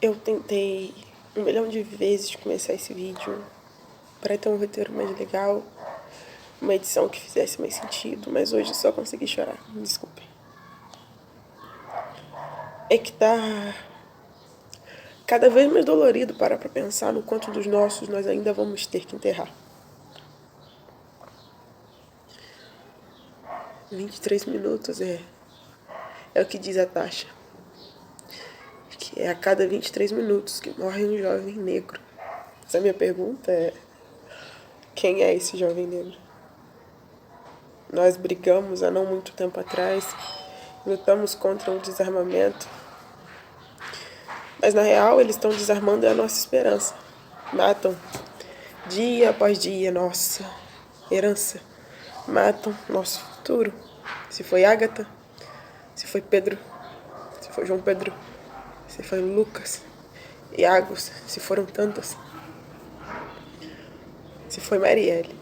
Eu tentei 1 milhão de vezes começar esse vídeo para ter um roteiro mais legal, uma edição que fizesse mais sentido, mas hoje eu só consegui chorar. Me desculpe. É que tá cada vez mais dolorido parar pra pensar no quanto dos nossos nós ainda vamos ter que enterrar. 23 minutos é o que diz a taxa. Que é a cada 23 minutos que morre um jovem negro. Essa minha pergunta é: quem é esse jovem negro? Nós brigamos há não muito tempo atrás, lutamos contra o desarmamento, mas na real eles estão desarmando a nossa esperança. Matam dia após dia nossa herança, matam nosso futuro. Se foi Ágata, se foi Pedro, se foi João Pedro, se foi Lucas, Iagos, se foram tantas, se foi Marielle,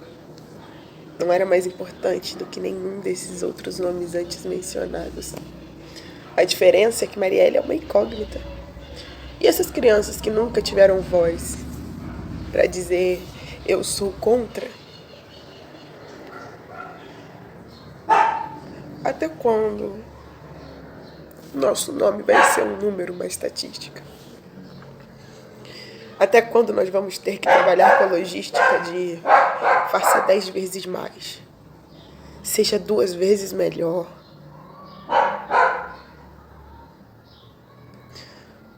não era mais importante do que nenhum desses outros nomes antes mencionados. A diferença é que Marielle é uma incógnita. E essas crianças que nunca tiveram voz para dizer eu sou contra? Até quando nosso nome vai ser um número, uma estatística? Até quando nós vamos ter que trabalhar com a logística de faça 10 vezes mais, seja 2 vezes melhor?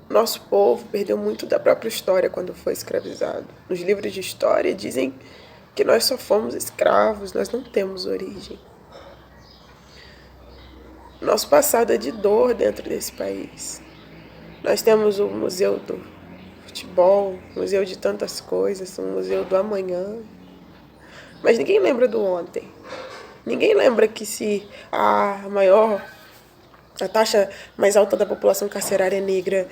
Nosso povo perdeu muito da própria história quando foi escravizado. Nos livros de história dizem que nós só fomos escravos, nós não temos origem. Nosso passado é de dor dentro desse país. Nós temos o museu do futebol, museu de tantas coisas, um museu do amanhã. Mas ninguém lembra do ontem. Ninguém lembra que se a taxa mais alta da população carcerária negra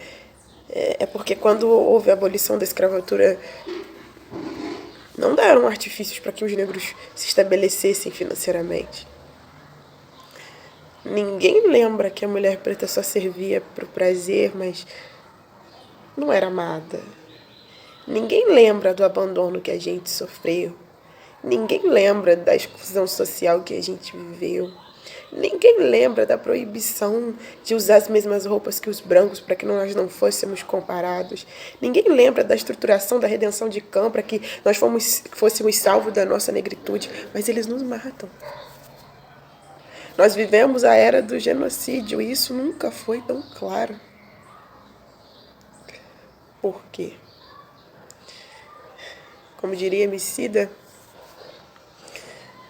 é porque quando houve a abolição da escravatura, não deram artifícios para que os negros se estabelecessem financeiramente. Ninguém lembra que a mulher preta só servia para o prazer, mas não era amada. Ninguém lembra do abandono que a gente sofreu. Ninguém lembra da exclusão social que a gente viveu. Ninguém lembra da proibição de usar as mesmas roupas que os brancos para que nós não fôssemos comparados. Ninguém lembra da estruturação da redenção de Cã para que nós fôssemos salvos da nossa negritude. Mas eles nos matam. Nós vivemos a era do genocídio e isso nunca foi tão claro. Por quê? Como diria Emicida,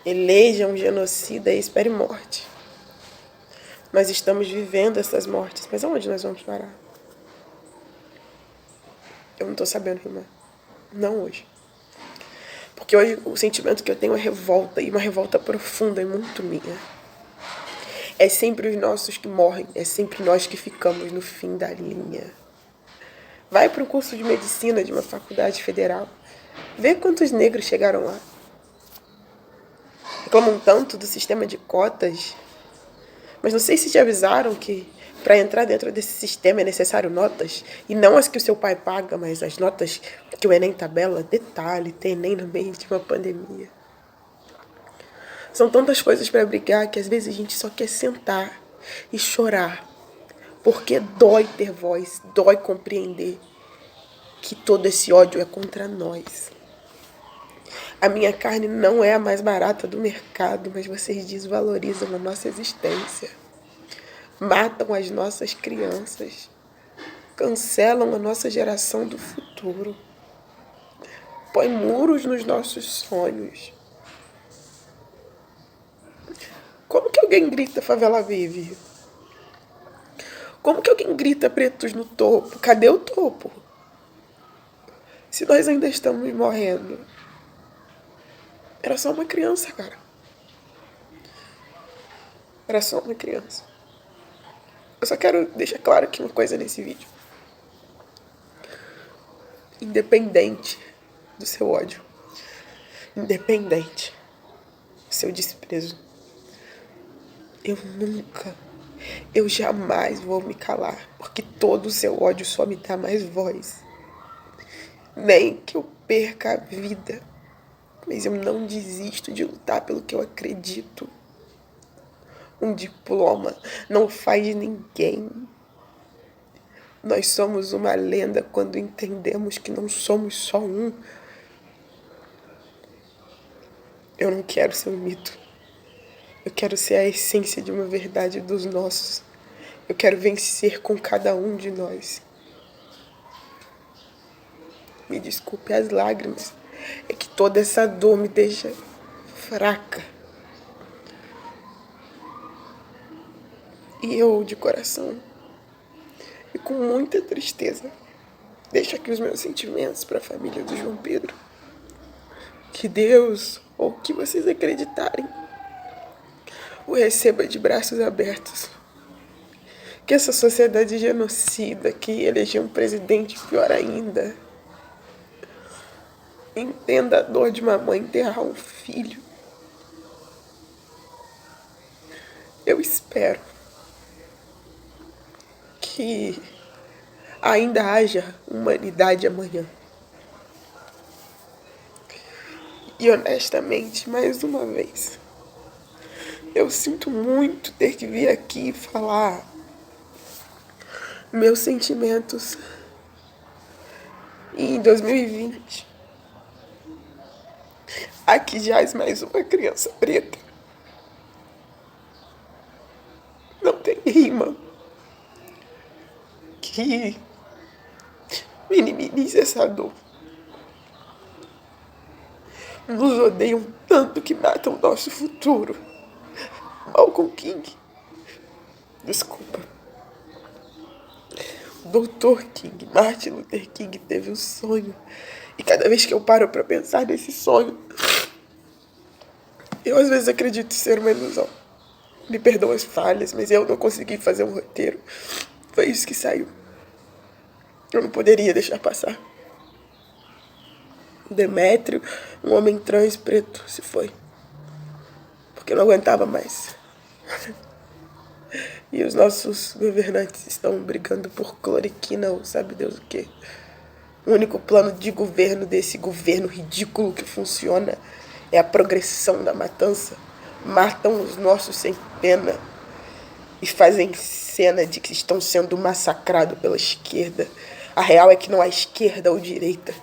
eleja um genocida e espere morte. Nós estamos vivendo essas mortes, mas aonde nós vamos parar? Eu não estou sabendo rimar. Não hoje. Porque hoje o sentimento que eu tenho é revolta, e uma revolta profunda e muito minha. É sempre os nossos que morrem, é sempre nós que ficamos no fim da linha. Vai para um curso de medicina de uma faculdade federal. Vê quantos negros chegaram lá. Reclamam tanto do sistema de cotas. Mas não sei se te avisaram que para entrar dentro desse sistema é necessário notas. E não as que o seu pai paga, mas as notas que o Enem tabela. Detalhe, tem Enem no meio de uma pandemia. São tantas coisas para brigar que às vezes a gente só quer sentar e chorar. Porque dói ter voz, dói compreender que todo esse ódio é contra nós. A minha carne não é a mais barata do mercado, mas vocês desvalorizam a nossa existência. Matam as nossas crianças. Cancelam a nossa geração do futuro. Põem muros nos nossos sonhos. Como que alguém grita favela vive? Como que alguém grita pretos no topo? Cadê o topo? Se nós ainda estamos morrendo. Era só uma criança, cara. Era só uma criança. Eu só quero deixar claro aqui uma coisa nesse vídeo. Independente do seu ódio, independente do seu desprezo, eu eu jamais vou me calar, porque todo o seu ódio só me dá mais voz. Nem que eu perca a vida, mas eu não desisto de lutar pelo que eu acredito. Um diploma não faz ninguém. Nós somos uma lenda quando entendemos que não somos só um. Eu não quero ser um mito. Eu quero ser a essência de uma verdade dos nossos. Eu quero vencer com cada um de nós. Me desculpe as lágrimas. É que toda essa dor me deixa fraca. E eu, de coração, e com muita tristeza, deixo aqui os meus sentimentos para a família do João Pedro. Que Deus, ou o que vocês acreditarem, o receba de braços abertos. Que essa sociedade genocida que elegeu um presidente, pior ainda, entenda a dor de uma mãe enterrar um filho. Eu espero que ainda haja humanidade amanhã. E honestamente, mais uma vez, eu sinto muito ter que vir aqui falar meus sentimentos. E em 2020, aqui jaz mais uma criança preta. Não tem rima que minimize essa dor. Nos odeiam tanto que matam o nosso futuro. Malcolm King. Desculpa. Dr. King, Martin Luther King teve um sonho. E cada vez que eu paro pra pensar nesse sonho, eu às vezes acredito ser uma ilusão. Me perdoam as falhas, mas eu não consegui fazer um roteiro. Foi isso que saiu. Eu não poderia deixar passar. Demétrio, um homem trans preto, se foi. Porque eu não aguentava mais. E os nossos governantes estão brigando por cloriquina ou sabe Deus o quê. O único plano de governo desse governo ridículo que funciona é a progressão da matança. Matam os nossos sem pena e fazem cena de que estão sendo massacrados pela esquerda. A real é que não há esquerda ou direita.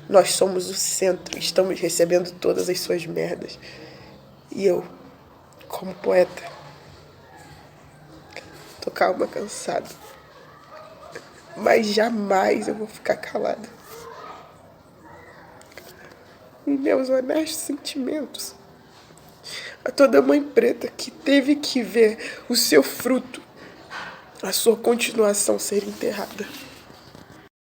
Nós somos o centro, estamos recebendo todas as suas merdas. E eu, como poeta, tô calma, cansado. Mas jamais eu vou ficar calada. E meus honestos sentimentos a toda mãe preta que teve que ver o seu fruto, a sua continuação ser enterrada.